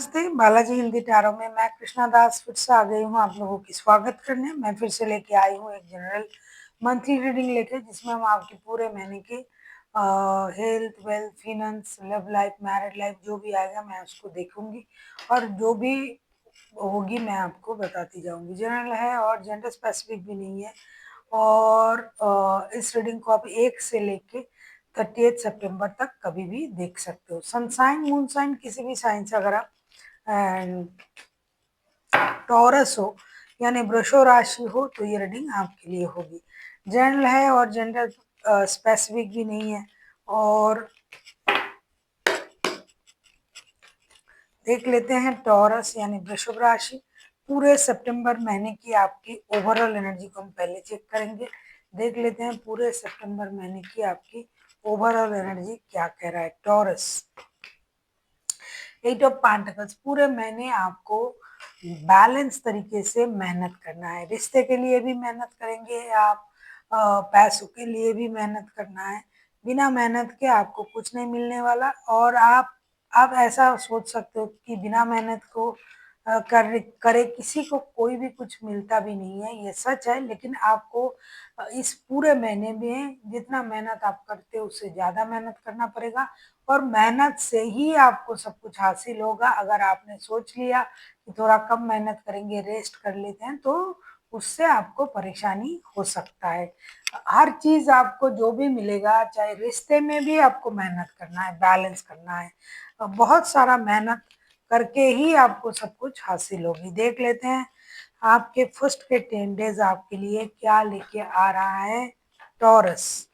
नमस्ते, बालाजी हिंदी टैरो में मैं कृष्णा दास फिर से आ गई हूँ आप लोगों की स्वागत करने। मैं फिर से लेके आई हूँ एक जनरल मंथली रीडिंग लेके, जिसमें हम आपके पूरे महीने के health, wealth, finance, love life, married life जो भी आएगा मैं उसको देखूंगी और जो भी होगी मैं आपको बताती जाऊंगी। जनरल है और जेंडर स्पेसिफिक भी नहीं है। और इस रीडिंग को आप 1 से लेके 30 सितंबर तक कभी भी देख सकते हो। सनसाइन, मून साइन, किसी भी साइन से अगर आप टॉरस हो यानी वृषभ राशि हो तो ये रीडिंग आपके लिए होगी। जनरल है और जेंडर स्पेसिफिक भी नहीं है। और देख लेते हैं टॉरस यानी वृषभ राशि पूरे सितंबर महीने की आपकी ओवरऑल एनर्जी को हम पहले चेक करेंगे। देख लेते हैं पूरे सितंबर महीने की आपकी ओवरऑल एनर्जी क्या कह रहा है। टॉरस, 8 ऑफ पेंटिकल्स, पूरे महीने आपको बैलेंस तरीके से मेहनत करना है। रिश्ते के लिए भी मेहनत करेंगे आप, पैसों के लिए भी मेहनत करना है। बिना मेहनत के आपको कुछ नहीं मिलने वाला। और आप ऐसा सोच सकते हो कि बिना मेहनत को करे किसी को कोई भी कुछ मिलता भी नहीं है, ये सच है। लेकिन आपको इस पूरे महीने में जितना मेहनत आप करते हो उससे ज्यादा मेहनत करना पड़ेगा और मेहनत से ही आपको सब कुछ हासिल होगा। अगर आपने सोच लिया कि थोड़ा कम मेहनत करेंगे, रेस्ट कर लेते हैं, तो उससे आपको परेशानी हो सकता है। हर चीज आपको जो भी मिलेगा, चाहे रिश्ते में भी आपको मेहनत करना है, बैलेंस करना है, बहुत सारा मेहनत करके ही आपको सब कुछ हासिल होगी। देख लेते हैं आपके फर्स्ट के 10 डेज आपके लिए क्या लेके आ रहा है टॉरस।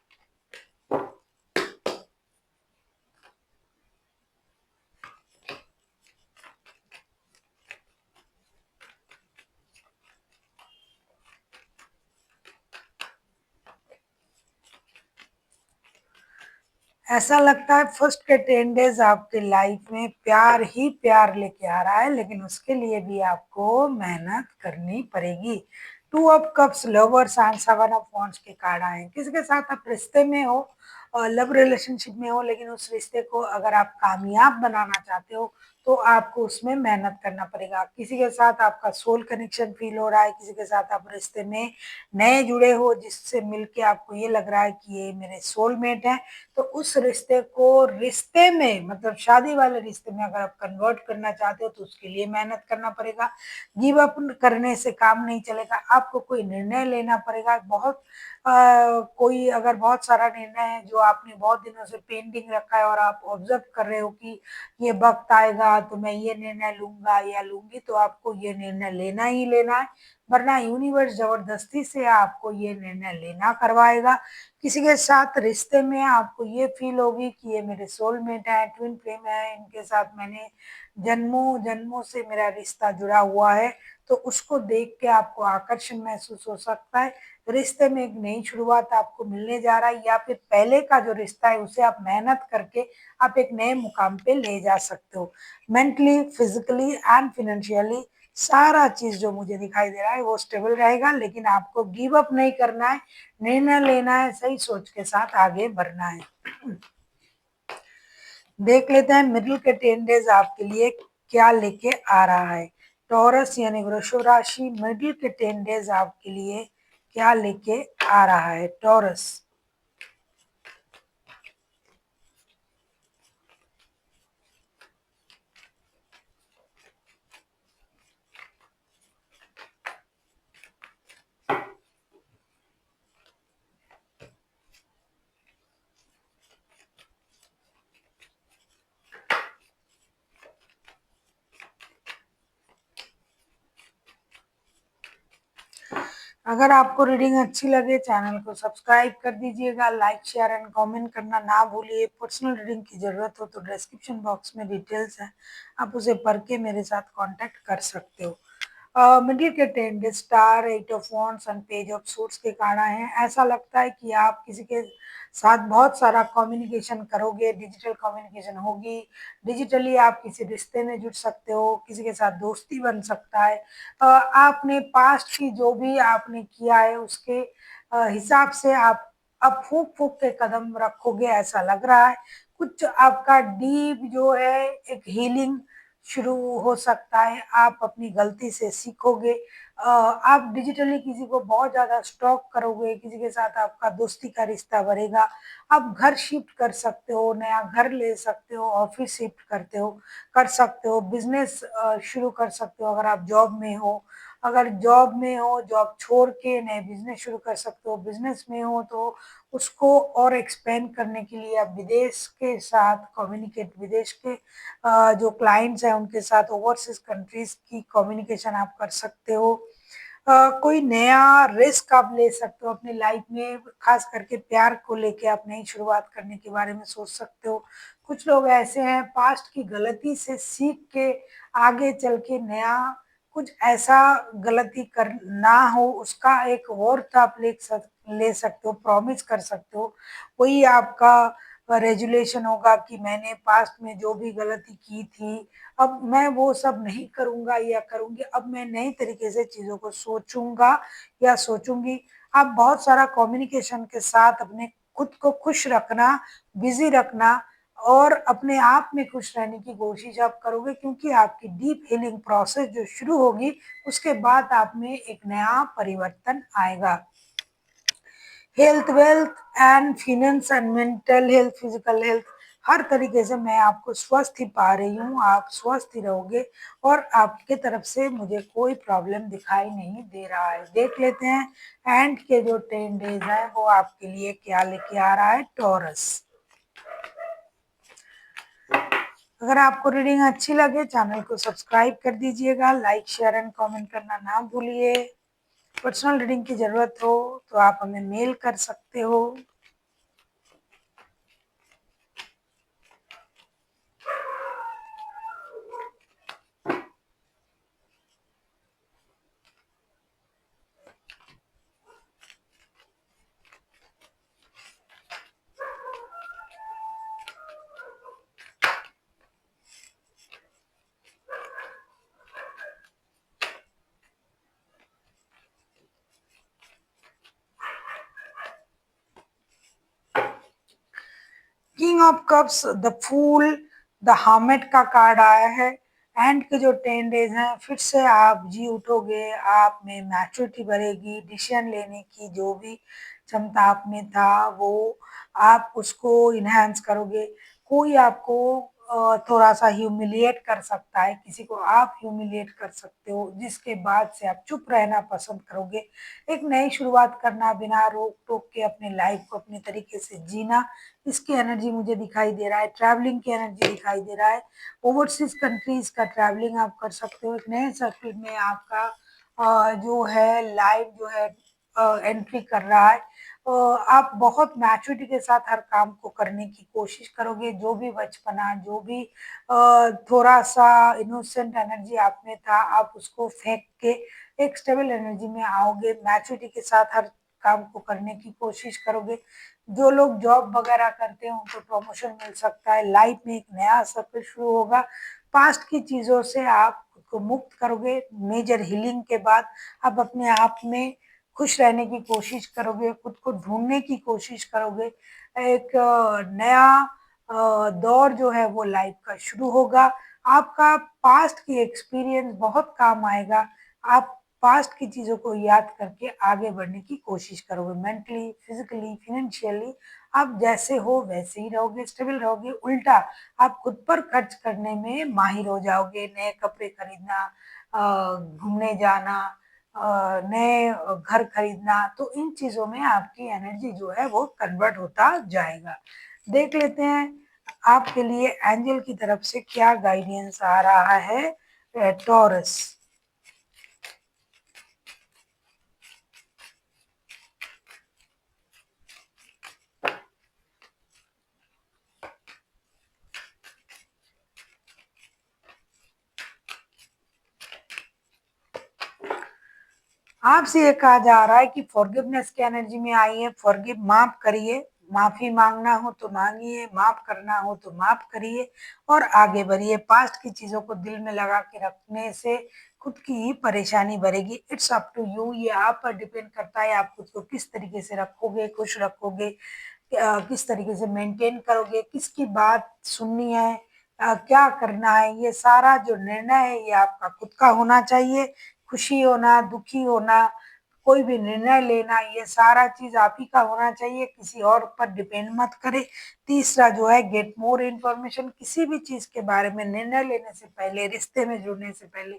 ऐसा लगता है फर्स्ट के 10 डेज आपके लाइफ में प्यार ही प्यार लेके आ रहा है, लेकिन उसके लिए भी आपको मेहनत करनी पड़ेगी। 2 of cups, lovers and 7 of wands के कार्ड आए हैं। किसी के साथ आप रिश्ते में हो और लव रिलेशनशिप में हो, लेकिन उस रिश्ते को अगर आप कामयाब बनाना चाहते हो तो आपको उसमें मेहनत करना पड़ेगा। किसी के साथ आपका सोल कनेक्शन फील हो रहा है, किसी के साथ आप रिश्ते में नए जुड़े हो जिससे मिलके आपको ये लग रहा है कि ये मेरे सोलमेट है, तो उस रिश्ते को रिश्ते में मतलब शादी वाले रिश्ते में अगर आप कन्वर्ट करना चाहते हो तो उसके लिए मेहनत करना पड़ेगा। गिव अप करने से काम नहीं चलेगा, आपको कोई निर्णय लेना पड़ेगा। कोई अगर बहुत सारा निर्णय है जो आपने बहुत दिनों से पेंडिंग रखा है और आप ऑब्जर्व कर रहे हो कि ये वक्त आएगा तो मैं ये निर्णय लूंगा या लूंगी, तो आपको ये निर्णय लेना ही लेना है, वरना यूनिवर्स जबरदस्ती से आपको ये निर्णय लेना करवाएगा। किसी के साथ रिश्ते में आपको ये फील होगी कि ये मेरे सोलमेट है, ट्विन फ्लेम है, इनके साथ मैंने जन्मों जन्मों से मेरा रिश्ता जुड़ा हुआ है, तो उसको देख के आपको आकर्षण महसूस हो सकता है। रिश्ते में एक नई शुरुआत आपको मिलने जा रहा है, या फिर पहले का जो रिश्ता है उसे आप मेहनत करके आप एक नए मुकाम पे ले जा सकते हो। मेंटली, फिजिकली एंड फिनेंशियली सारा चीज जो मुझे दिखाई दे रहा है वो स्टेबल रहेगा, लेकिन आपको गिव अप नहीं करना है, निर्णय लेना है, सही सोच के साथ आगे बढ़ना है। देख लेते हैं मिडिल के 10 डेज आपके लिए क्या लेके आ रहा है। टॉरस यानी वृषभ राशि, मिडिल के 10 डेज आपके लिए क्या लेके आ रहा है टॉरस। अगर आपको रीडिंग अच्छी लगे चैनल को सब्सक्राइब कर दीजिएगा, लाइक शेयर एंड कमेंट करना ना भूलिए। पर्सनल रीडिंग की जरूरत हो तो डिस्क्रिप्शन बॉक्स में डिटेल्स है, आप उसे पढ़ के मेरे साथ कांटेक्ट कर सकते हो। मिडिल के 10 day star, 8 of wands and page of suits के कारण है। ऐसा लगता है कि आप किसी के साथ बहुत सारा कम्युनिकेशन करोगे, डिजिटल कम्युनिकेशन होगी, डिजिटली आप किसी रिश्ते में जुड़ सकते हो, किसी के साथ दोस्ती बन सकता है। आपने पास्ट की जो भी आपने किया है उसके हिसाब से आप अब फूक फूक के कदम रखोगे, ऐसा लग रहा है। कुछ आपका डीप जो है एक हीलिंग शुरू हो सकता है, आप अपनी गलती से सीखोगे। आप डिजिटली किसी को बहुत ज़्यादा स्टॉक करोगे, किसी के साथ आपका दोस्ती का रिश्ता बढ़ेगा। आप घर शिफ्ट कर सकते हो, नया घर ले सकते हो, ऑफ़िस शिफ्ट कर सकते हो, बिज़नेस शुरू कर सकते हो अगर आप जॉब में हो। अगर जॉब में हो, जॉब छोड़ के नए बिज़नेस शुरू कर सकते हो, बिज़नेस में हो तो उसको और एक्सपेंड करने के लिए आप विदेश के साथ कम्युनिकेट विदेश के जो क्लाइंट्स हैं उनके साथ ओवरसीज़ कंट्रीज़ की कम्युनिकेशन आप कर सकते हो। कोई नया रिस्क आप ले सकते हो अपनी लाइफ में, खास करके प्यार को लेके आप नई शुरुआत करने के बारे में सोच सकते हो। कुछ लोग ऐसे हैं पास्ट की गलती से सीख के आगे चल के नया कुछ ऐसा गलती कर ना हो उसका एक वर्थ आप ले सकते हो, प्रॉमिस कर सकते हो। वही आपका रेज़ोल्यूशन होगा कि मैंने पास्ट में जो भी गलती की थी, अब मैं वो सब नहीं करूँगा या करूँगी, अब मैं नए तरीके से चीज़ों को सोचूँगा या सोचूँगी। आप बहुत सारा कम्युनिकेशन के साथ अपने खुद को खुश रखना, बिज़ी रखना और अपने आप में खुश रहने की कोशिश आप करोगे क्योंकि आपकी डीप हीलिंग प्रोसेस जो शुरू होगी, उसके बाद आप में एक नया परिवर्तन आएगा। Health, wealth and finance and mental health, physical health हर तरीके से मैं आपको स्वस्थ ही पा रही हूँ, आप स्वस्थ ही रहोगे और आपके तरफ से मुझे कोई प्रॉब्लम दिखाई नहीं दे रहा है। देख लेते हैं एंड के जो 10 डेज हैं वो आपके लिए क्या लेके आ रहा है टॉरस। अगर आपको रीडिंग अच्छी लगे चैनल को सब्सक्राइब कर दीजिएगा, लाइक शेयर एंड कमेंट करना ना भूलिए। पर्सनल रीडिंग की ज़रूरत हो तो आप हमें मेल कर सकते हो। King of cups, the fool, the hermit का कार्ड आया है। एंड के जो 10 डेज हैं फिर से आप जी उठोगे, आप में मैच्योरिटी बढ़ेगी, डिसीजन लेने की जो भी क्षमता आप में था वो आप उसको इन्हांस करोगे। कोई आपको थोड़ा-सा ह्यूमिलिएट कर सकता है, किसी को आप ह्यूमिलिएट कर सकते हो, जिसके बाद से आप चुप रहना पसंद करोगे। एक नई शुरुआत करना, बिना रोक-टोक के अपनी लाइफ को अपने तरीके से जीना, इसकी एनर्जी मुझे दिखाई दे रहा है, ट्रैवलिंग की एनर्जी दिखाई दे रहा है। ओवरसीज़ कंट्रीज़ का ट्रैवलिंग आप कर सकते हो, एक नए सर्किल में आपका जो है लाइफ जो है एंट्री कर रहा है। आप बहुत मैच्योरिटी के साथ हर काम को करने की कोशिश करोगे, जो भी बचपना, जो भी थोड़ा-सा इनोसेंट एनर्जी आप में था, आप उसको फेंक के एक स्टेबल एनर्जी में आओगे, मैच्योरिटी के साथ हर काम को करने की कोशिश करोगे। जो लोग जॉब वगैरह करते हैं उनको प्रमोशन मिल सकता है, लाइफ में एक नया सर्कल शुरू होगा। पास्ट की चीज़ों से आप खुद को मुक्त करोगे, मेजर हीलिंग के बाद आप अपने आप में खुश रहने की कोशिश करोगे, खुद को ढूँढने की कोशिश करोगे। एक नया दौर जो है वो लाइफ का शुरू होगा। आपका पास्ट की एक्सपीरियंस बहुत काम आएगा। आप पास्ट की चीज़ों को याद करके आगे बढ़ने की कोशिश करोगे। मेंटली, फिज़िकली, फाइनेंशियली आप जैसे हो वैसे ही रहोगे, स्टेबल रहोगे। उल्टा आप खुद पर खर्च करने में माहिर हो जाओगे। नए कपड़े खरीदना, घूमने जाना, नए घर खरीदना, तो इन चीज़ों में आपकी एनर्जी जो है वो कन्वर्ट होता जाएगा। देख लेते हैं आपके लिए एंजल की तरफ से क्या गाइडेंस आ रहा है टॉरस। आपसे ये कहा जा रहा है कि फॉरगिवनेस की एनर्जी में आइए, फॉरगिव माफ़ करिए, माफ़ी माँगना हो तो माँगिए, माफ़ करना हो तो माफ़ करिए और आगे बढ़िए। पास्ट की चीज़ों को दिल में लगा के रखने से खुद की ही परेशानी बढ़ेगी। इट्स अप टू यू, ये आप पर डिपेंड करता है आप खुद को किस तरीके से रखोगे, खुश रखोगे, किस तरीके से मेंटेन करोगे, किसकी बात सुननी है, क्या करना है, ये सारा जो निर्णय है ये आपका खुद का होना चाहिए। खुशी होना, दुखी होना, कोई भी निर्णय लेना, ये सारा चीज आप ही का होना चाहिए, किसी और पर डिपेंड मत करे। तीसरा जो है, गेट मोर इन्फॉर्मेशन। किसी भी चीज के बारे में निर्णय लेने से पहले, रिश्ते में जुड़ने से पहले,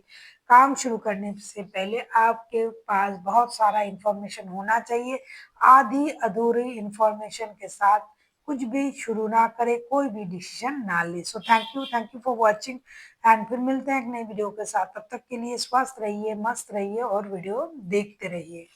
काम शुरू करने से पहले आपके पास बहुत सारा इंफॉर्मेशन होना चाहिए। आधी अधूरी इंफॉर्मेशन के साथ कुछ भी शुरू ना करे, कोई भी डिसीजन ना ले। So thank you for watching and फिर मिलते हैं एक नई वीडियो के साथ। तब तक के लिए स्वस्थ रहिए, मस्त रहिए और वीडियो देखते रहिए।